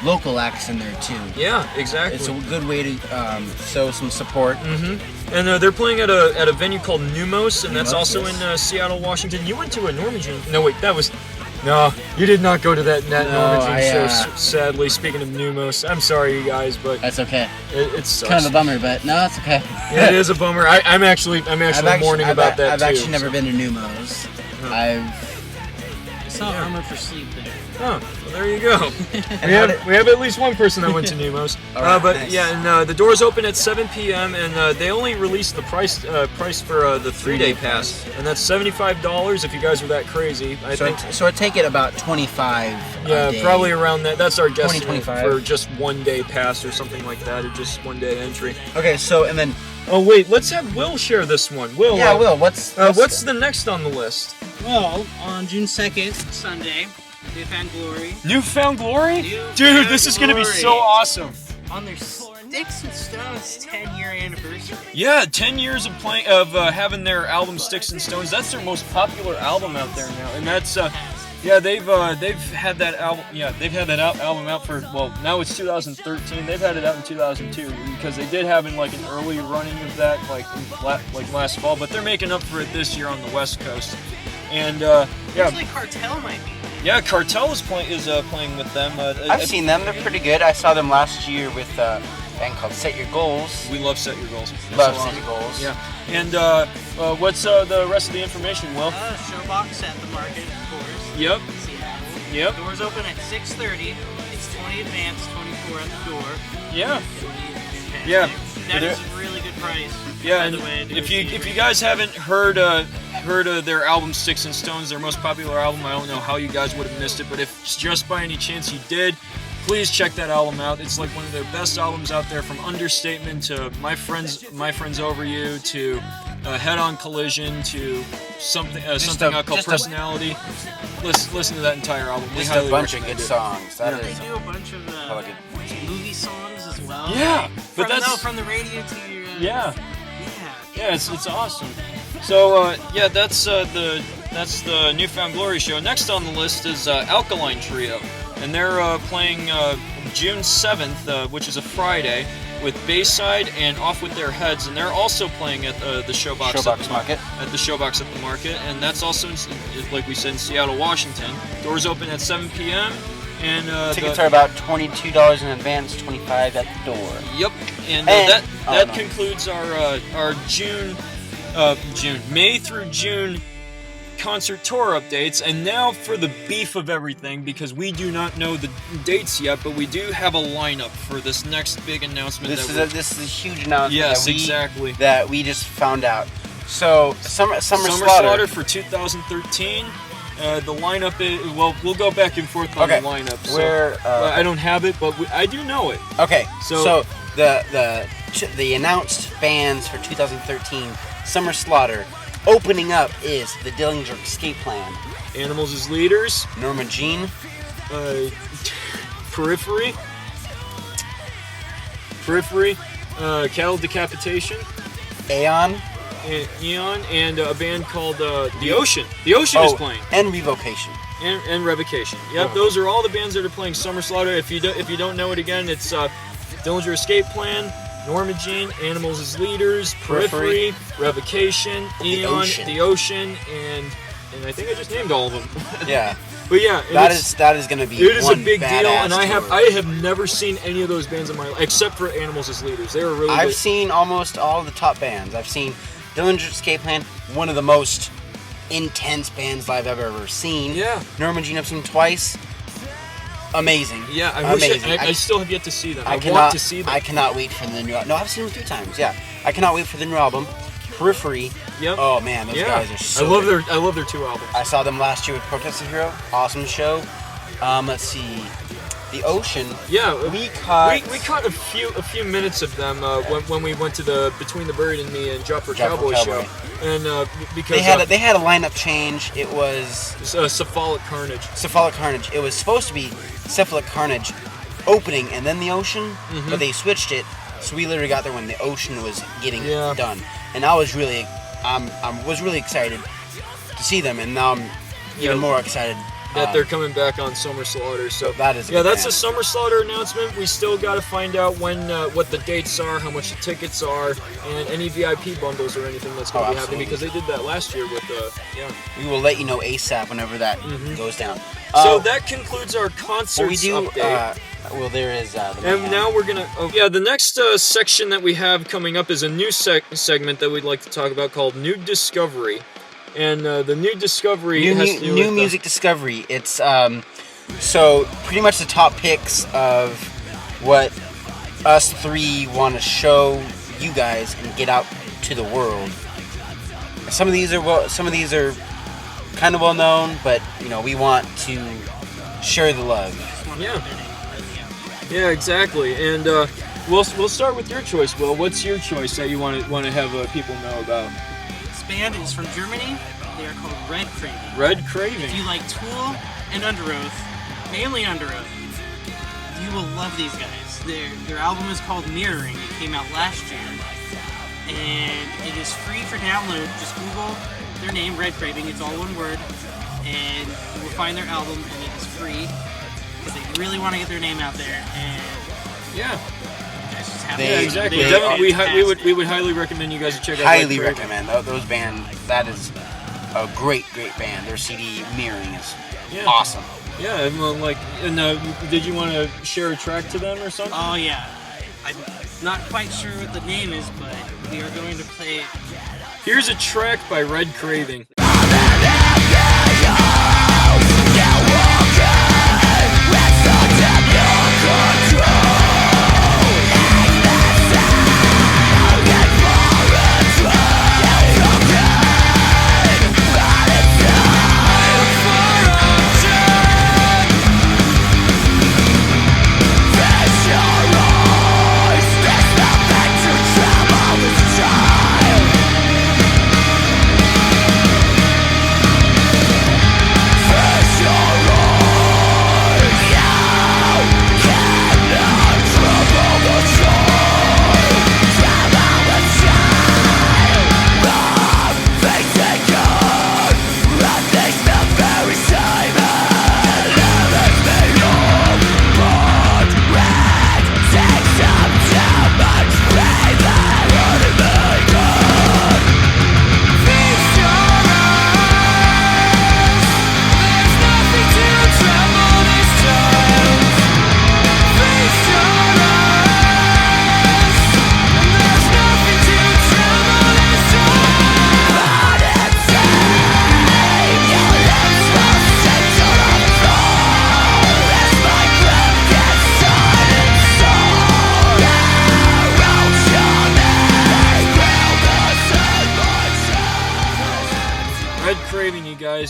[SPEAKER 2] local acts in there too.
[SPEAKER 1] Yeah, exactly.
[SPEAKER 2] It's a good way to show some support.
[SPEAKER 1] And they're playing at a venue called Numos, and that's
[SPEAKER 2] Numos,
[SPEAKER 1] also
[SPEAKER 2] yes.
[SPEAKER 1] in Seattle, Washington. You went to a Norwegian. No, wait, that was. No, you did not go to that Norwegian show. Sadly, speaking of Numos, I'm sorry, you guys, but
[SPEAKER 2] That's okay.
[SPEAKER 1] it sucks.
[SPEAKER 2] Kind of a bummer, but no, it's okay.
[SPEAKER 1] Yeah, it is a bummer. I'm actually mourning about that
[SPEAKER 2] I've
[SPEAKER 1] too.
[SPEAKER 2] actually never been to Numos.
[SPEAKER 3] I saw Armor for Sleep there.
[SPEAKER 1] Oh, well, there you go.
[SPEAKER 2] And
[SPEAKER 1] we have at least one person that went to Numos.
[SPEAKER 2] Alright,
[SPEAKER 1] but
[SPEAKER 2] nice.
[SPEAKER 1] yeah, and the doors open at 7 p.m. and they only released the price for the 3-day pass, and that's $75 if you guys were that crazy. I think.
[SPEAKER 2] So I take it about 25.
[SPEAKER 1] Yeah,
[SPEAKER 2] a day.
[SPEAKER 1] probably around that. That's our guesstimate
[SPEAKER 2] 25.
[SPEAKER 1] for just 1-day pass or something like that, or just 1-day entry.
[SPEAKER 2] Okay, so and then
[SPEAKER 1] Oh wait, let's have Will share this one. Will.
[SPEAKER 2] Will. What's
[SPEAKER 1] What's the next on the list?
[SPEAKER 3] Well, on June 2nd, Sunday, Newfound Glory.
[SPEAKER 1] Newfound Glory?
[SPEAKER 3] Newfound
[SPEAKER 1] Dude, this is gonna be
[SPEAKER 3] Glory.
[SPEAKER 1] so awesome.
[SPEAKER 3] On their Sticks and Stones 10-year anniversary.
[SPEAKER 1] Yeah, 10 years of playing having their album Sticks and Stones. That's their most popular album out there now, and that's yeah, they've had that album. Yeah, they've had that album out for, well, now it's 2013. They've had it out in 2002 because they did have an early running of that last fall, but they're making up for it this year on the West Coast. And yeah,
[SPEAKER 3] Actually, Cartel might be.
[SPEAKER 1] yeah, Cartel is playing with them.
[SPEAKER 2] I've seen them. They're pretty good. I saw them last year with a band called Set Your Goals.
[SPEAKER 1] We love Set Your Goals. That's
[SPEAKER 2] Love
[SPEAKER 1] so
[SPEAKER 2] Set
[SPEAKER 1] awesome.
[SPEAKER 2] Your Goals.
[SPEAKER 1] Yeah, and what's the rest of the information, Will?
[SPEAKER 3] Showbox at the Market, of course.
[SPEAKER 1] Yep.
[SPEAKER 3] Seattle.
[SPEAKER 1] Yep.
[SPEAKER 3] Doors open at 6:30. It's 20 advance, 24 at the door.
[SPEAKER 1] Yeah.
[SPEAKER 3] It'll be fantastic.
[SPEAKER 1] Yeah.
[SPEAKER 3] That
[SPEAKER 1] They're-
[SPEAKER 3] is a really good price.
[SPEAKER 1] Yeah,
[SPEAKER 3] by
[SPEAKER 1] and
[SPEAKER 3] the way, to
[SPEAKER 1] if
[SPEAKER 3] go
[SPEAKER 1] you
[SPEAKER 3] see
[SPEAKER 1] if
[SPEAKER 3] it.
[SPEAKER 1] you guys haven't heard their album Sticks and Stones, their most popular album, I don't know how you guys would have missed it, but if just by any chance you did, please check that album out. It's like one of their best albums out there, from Understatement to My Friends Over You to Head On Collision to something I call Personality. Listen to that entire album. We
[SPEAKER 2] Just a
[SPEAKER 1] highly
[SPEAKER 2] bunch of
[SPEAKER 1] recommend
[SPEAKER 2] good
[SPEAKER 1] it.
[SPEAKER 2] songs. That
[SPEAKER 3] They
[SPEAKER 2] is
[SPEAKER 3] do a bunch of
[SPEAKER 2] hella good.
[SPEAKER 3] movie songs as well.
[SPEAKER 1] Yeah, but
[SPEAKER 3] from the radio to your
[SPEAKER 1] yeah.
[SPEAKER 3] yeah.
[SPEAKER 1] Yeah, it's awesome. So yeah, that's the Newfound Glory show. Next on the list is Alkaline Trio, and they're playing June 7th, which is a Friday, with Bayside and Off With Their Heads, and they're also playing at the Showbox
[SPEAKER 2] Market.
[SPEAKER 1] At the Showbox at the Market, and that's also like we said, in Seattle, Washington. Doors open at 7 p.m. and
[SPEAKER 2] Tickets are about $22 in advance, $25 at the door.
[SPEAKER 1] Yep, and that concludes our May through June concert tour updates. And now for the beef of everything, because we do not know the dates yet, but we do have a lineup for this next big announcement.
[SPEAKER 2] This is a huge announcement.
[SPEAKER 1] Yes, exactly.
[SPEAKER 2] That we just found out. So Summer
[SPEAKER 1] Slaughter for 2013. The lineup is, well, we'll go back and forth on the lineup. So, I don't have it, but I do know it.
[SPEAKER 2] Okay,
[SPEAKER 1] So
[SPEAKER 2] the announced bands for 2013 Summer Slaughter. Opening up is the Dillinger Escape Plan,
[SPEAKER 1] Animals as Leaders,
[SPEAKER 2] Norma Jean,
[SPEAKER 1] Periphery, Cattle Decapitation,
[SPEAKER 2] Aeon,
[SPEAKER 1] and Eon, and a band called The Ocean. The Ocean is playing.
[SPEAKER 2] and Revocation.
[SPEAKER 1] And Revocation. Yep, those are all the bands that are playing Summer Slaughter. If you don't know it again, it's Dillinger Escape Plan, Norma Jean, Animals as Leaders, Periphery, Revocation, Eon, The Ocean, and I think I just named all of them.
[SPEAKER 2] Yeah.
[SPEAKER 1] But yeah,
[SPEAKER 2] that is going to be
[SPEAKER 1] it is
[SPEAKER 2] one
[SPEAKER 1] a big deal, and
[SPEAKER 2] tour.
[SPEAKER 1] I have never seen any of those bands in my life except for Animals as Leaders. They were really
[SPEAKER 2] I've
[SPEAKER 1] good.
[SPEAKER 2] seen almost all the top bands. I've seen Dillinger Escape Plan, one of the most intense bands I've ever seen.
[SPEAKER 1] Yeah.
[SPEAKER 2] Norma Jean I've seen twice. Amazing.
[SPEAKER 1] Yeah, I still have yet to see them. I want to see them.
[SPEAKER 2] I cannot wait for the new album. No, I've seen them 3 times. Yeah. I cannot wait for the new album. Periphery.
[SPEAKER 1] Yep.
[SPEAKER 2] Oh man, those guys are so good.
[SPEAKER 1] I love their 2 albums.
[SPEAKER 2] I saw them last year with Protest the Hero. Awesome show. Let's see. The Ocean.
[SPEAKER 1] Yeah,
[SPEAKER 2] we caught
[SPEAKER 1] a few minutes of them when we went to the Between the Buried and Me and Jumper Cowboy show, and because
[SPEAKER 2] they had a lineup change. It was
[SPEAKER 1] Cephalic Carnage.
[SPEAKER 2] Cephalic Carnage. It was supposed to be Cephalic Carnage opening and then the Ocean, but they switched it. So we literally got there when the Ocean was getting done, and I was really excited to see them, and now I'm even more excited
[SPEAKER 1] that they're coming back on Summer Slaughter. So
[SPEAKER 2] that is a
[SPEAKER 1] yeah,
[SPEAKER 2] good
[SPEAKER 1] that's
[SPEAKER 2] band.
[SPEAKER 1] a Summer Slaughter announcement. We still got to find out when what the dates are, how much the tickets are, and any VIP bundles or anything that's going to be happening, because they did that last year with
[SPEAKER 2] We will let you know ASAP whenever that goes down.
[SPEAKER 1] So that concludes our concerts update.
[SPEAKER 2] There is.
[SPEAKER 1] And now we're gonna. The next section that we have coming up is a new segment that we'd like to talk about called New Discovery, and the New Discovery has to do
[SPEAKER 2] new
[SPEAKER 1] with
[SPEAKER 2] music discovery. It's so pretty much the top picks of what us three want to show you guys and get out to the world. Some of these are kind of well known, but we want to share the love.
[SPEAKER 1] Yeah, exactly. And we'll start with your choice, Will. What's your choice that you want to have people know about?
[SPEAKER 3] This band is from Germany. They are called Red Craving.
[SPEAKER 1] Red Craving.
[SPEAKER 3] If you like Tool and Underoath, mainly Underoath, you will love these guys. Their album is called Mirroring. It came out last year. And it is free for download. Just Google their name, Red Craving. It's all one word. And you will find their album, and it is free. Because they really want to get their name out there. And
[SPEAKER 1] yeah.
[SPEAKER 3] you guys just have
[SPEAKER 1] Yeah,
[SPEAKER 3] to.
[SPEAKER 1] exactly.
[SPEAKER 3] They are
[SPEAKER 1] We would highly recommend you guys check out.
[SPEAKER 2] Highly
[SPEAKER 1] Red Craving.
[SPEAKER 2] recommend those bands. That is a great band. Their CD Mirroring is awesome.
[SPEAKER 1] Yeah, and did you want to share a track to them or something?
[SPEAKER 3] Oh yeah. I'm not quite sure what the name is, but we are going to play it.
[SPEAKER 1] Here's a track by Red Craving.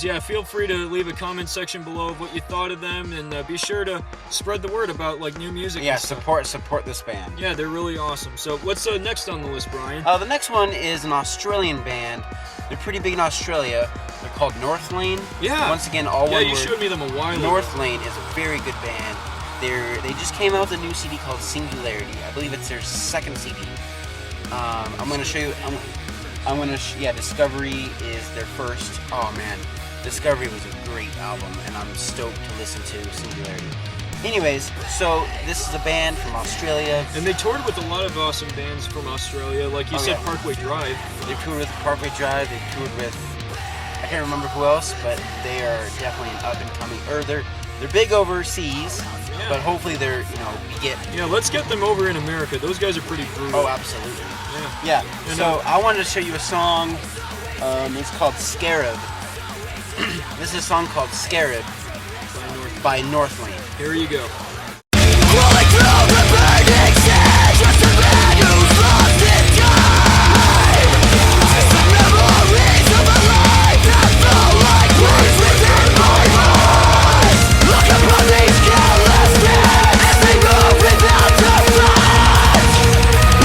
[SPEAKER 1] Yeah, feel free to leave a comment section below of what you thought of them, and be sure to spread the word about new music.
[SPEAKER 2] Yeah, support this band.
[SPEAKER 1] Yeah, they're really awesome. So what's next on the list, Brian?
[SPEAKER 2] The next one is an Australian band. They're pretty big in Australia. They're called North Lane.
[SPEAKER 1] Yeah.
[SPEAKER 2] Once again, all one word.
[SPEAKER 1] Yeah, you showed me them a while ago.
[SPEAKER 2] North Lane is a very good band. They just came out with a new CD called Singularity. I believe it's their second CD. I'm gonna show you. Discovery is their first. Oh man. Discovery was a great album, and I'm stoked to listen to Singularity. Anyways, so this is a band from Australia.
[SPEAKER 1] And they toured with a lot of awesome bands from Australia, like you said, Parkway Drive.
[SPEAKER 2] They toured with Parkway Drive, they toured with, I can't remember who else, but they are definitely an up-and-coming, they're big overseas, but hopefully they're,
[SPEAKER 1] Yeah, let's get them over in America. Those guys are pretty brutal.
[SPEAKER 2] Oh, absolutely. Yeah. So I wanted to show you a song, it's called Scarab. This is a song called Scarab by North Lane.
[SPEAKER 1] Here you go.
[SPEAKER 4] Crawling through the burning sand, just a man who's lost in time. Just the memories of a life that felt like words within my heart. Look upon these countless men as they move without a fight.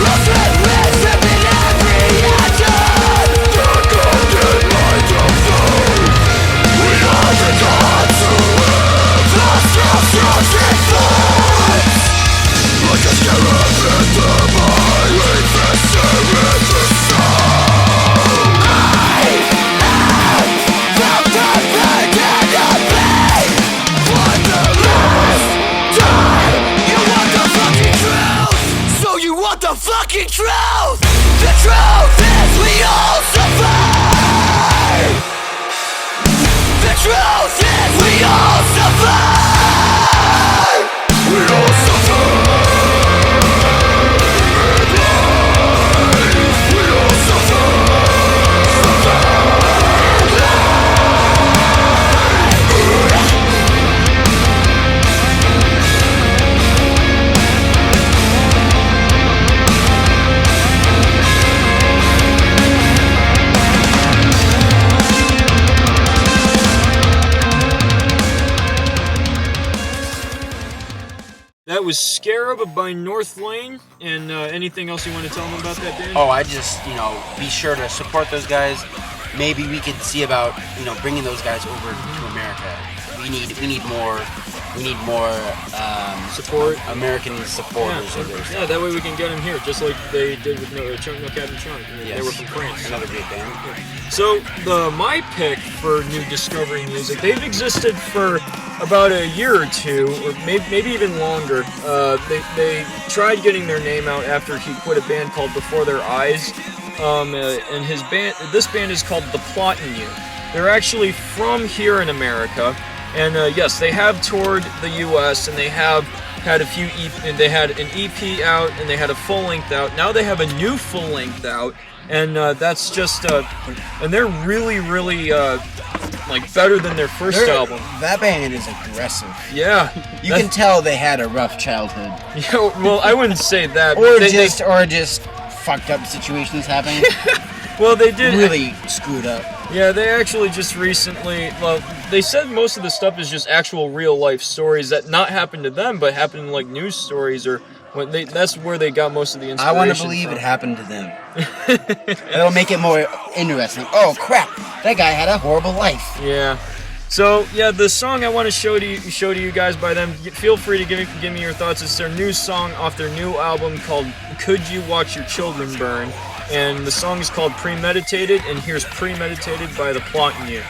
[SPEAKER 4] Lost and wisdom in every action. Dark golden light of food. We are the gods who live. Lost our souls in flames. Like a scarab in the mind, fester in the soul. I am from the burden of pain. out the fucking truth. The truth is we all suffer. The truth is we all suffer. We all suffer. We all suffer.
[SPEAKER 1] That was Scarab by North Lane, and anything else you want to tell them about that band?
[SPEAKER 2] Oh, I just, be sure to support those guys. Maybe we could see about, bringing those guys over to America. We need more
[SPEAKER 1] Support.
[SPEAKER 2] American supporters of theirs.
[SPEAKER 1] Yeah, that way we can get them here, just like they did with No Captain Chunk. They
[SPEAKER 2] Yes.
[SPEAKER 1] were from France.
[SPEAKER 2] Another great band.
[SPEAKER 1] So my pick for new Discovery music, they've existed for about a year or two, or maybe even longer. They tried getting their name out after he quit a band called Before Their Eyes, and this band is called The Plot in You. They're actually from here in America, and yes, they have toured the U.S. and they have had they had an EP out and they had a full length out. Now they have a new full length out. And that's just, and they're really, really, better than their first album.
[SPEAKER 2] That band is aggressive.
[SPEAKER 1] Yeah.
[SPEAKER 2] You can tell they had a rough childhood.
[SPEAKER 1] Yeah, well, I wouldn't say that.
[SPEAKER 2] Or just fucked up situations happening.
[SPEAKER 1] Well, they did.
[SPEAKER 2] Really screwed up.
[SPEAKER 1] Yeah, they actually just recently, they said most of the stuff is just actual real life stories that not happened to them, but happened in, news stories or... that's where they got most of the inspiration.
[SPEAKER 2] I want to believe it happened to them. It'll make it more interesting. Oh crap! That guy had a horrible life.
[SPEAKER 1] Yeah. So yeah, the song I want to show to you guys by them. Feel free to give me your thoughts. It's their new song off their new album called "Could You Watch Your Children Burn," and the song is called "Premeditated." And here's "Premeditated" by The Plot in You.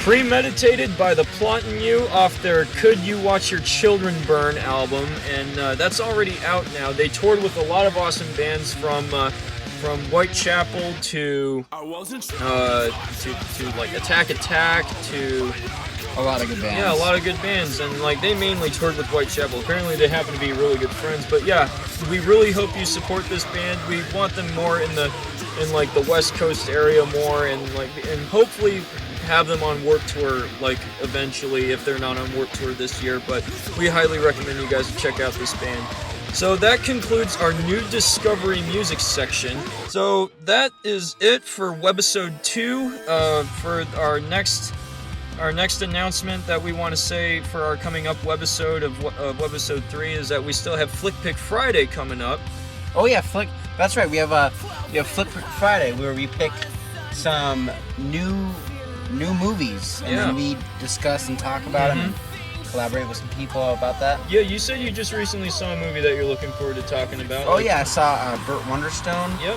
[SPEAKER 1] Premeditated by The Plot in You off their Could You Watch Your Children Burn album, and that's already out now. They toured with a lot of awesome bands from Whitechapel to Attack Attack to
[SPEAKER 2] a lot of good bands.
[SPEAKER 1] Yeah, a lot of good bands, and they mainly toured with Whitechapel. Apparently they happen to be really good friends, but yeah, we really hope you support this band. We want them more in the West Coast area more, and hopefully have them on Warped Tour eventually if they're not on Warped Tour this year, but we highly recommend you guys check out this band. So that concludes our new Discovery music section. So that is it for Webisode 2. For our next announcement that we want to say for our coming up webisode of Webisode 3 is that we still have Flick Pick Friday coming up.
[SPEAKER 2] Oh yeah, Flick. That's right. We have Flick Pick Friday where we pick some new movies and then we discuss and talk about them. collaborate with some people about that.
[SPEAKER 1] Yeah, you said you just recently saw a movie that you're looking forward to talking about.
[SPEAKER 2] Oh yeah, I saw Burt Wonderstone.
[SPEAKER 1] Yep.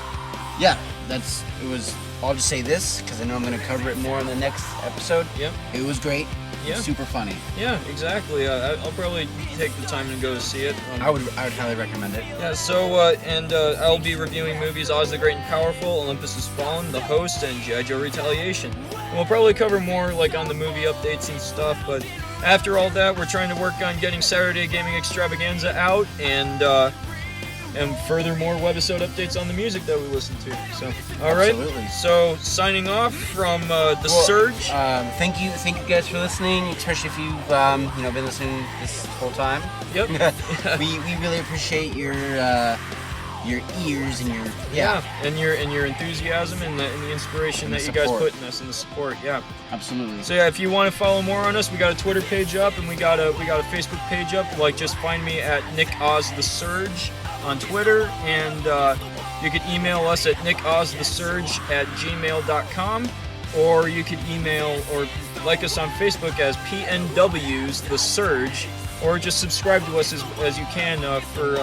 [SPEAKER 2] Yeah, it was. I'll just say this because I know I'm going to cover it more in the next episode.
[SPEAKER 1] Yep.
[SPEAKER 2] It was great.
[SPEAKER 1] Yeah.
[SPEAKER 2] Super funny.
[SPEAKER 1] Yeah, exactly. I'll probably take the time to go to see it.
[SPEAKER 2] I would highly recommend it.
[SPEAKER 1] Yeah, so, I'll be reviewing movies Oz the Great and Powerful, Olympus Has Fallen, The Host, and G.I. Joe Retaliation. And we'll probably cover more, like, on the movie updates and stuff, but after all that, we're trying to work on getting Saturday Gaming Extravaganza out, and furthermore webisode updates on the music that we listen to. So, alright.
[SPEAKER 2] Absolutely.
[SPEAKER 1] So, signing off from The Surge.
[SPEAKER 2] Thank you guys for listening, especially if you've been listening this whole time.
[SPEAKER 1] Yep.
[SPEAKER 2] we really appreciate your ears and your
[SPEAKER 1] and your enthusiasm and the inspiration
[SPEAKER 2] And the
[SPEAKER 1] that you guys
[SPEAKER 2] support.
[SPEAKER 1] put in us and the support. Yeah.
[SPEAKER 2] Absolutely.
[SPEAKER 1] So yeah, if you want to follow more on us, we got a Twitter page up and we got a Facebook page up. Like, just find me at Nick Oz the Surge on Twitter, and you can email us at nickozthesurge@gmail.com, or you can email or like us on Facebook as PNW's The Surge, or just subscribe to us as you can for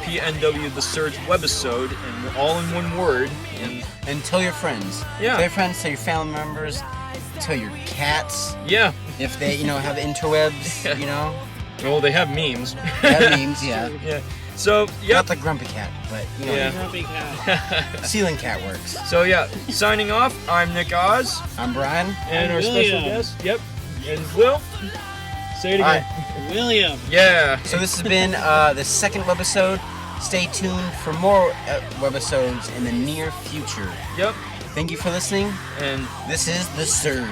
[SPEAKER 1] PNW The Surge Webisode, and all in one word.
[SPEAKER 2] And tell your friends.
[SPEAKER 1] Yeah.
[SPEAKER 2] Tell your friends, tell your family members, tell your cats.
[SPEAKER 1] Yeah.
[SPEAKER 2] If they, have interwebs,
[SPEAKER 1] Well, they have memes.
[SPEAKER 2] That means, yeah.
[SPEAKER 1] Yeah. So, yep.
[SPEAKER 2] Not the grumpy cat, but,
[SPEAKER 1] Yeah.
[SPEAKER 3] Grumpy cat.
[SPEAKER 2] ceiling cat works.
[SPEAKER 1] So yeah, signing off, I'm Nick Oz,
[SPEAKER 2] I'm Brian.
[SPEAKER 1] and
[SPEAKER 3] I'm
[SPEAKER 1] our special
[SPEAKER 3] William.
[SPEAKER 1] guest, yep, and Will. Say it
[SPEAKER 2] All
[SPEAKER 1] again.
[SPEAKER 2] right.
[SPEAKER 3] William.
[SPEAKER 1] Yeah.
[SPEAKER 2] So this has been the second webisode. Stay tuned for more webisodes in the near future.
[SPEAKER 1] Yep.
[SPEAKER 2] Thank you for listening.
[SPEAKER 1] And
[SPEAKER 2] This is The Surge.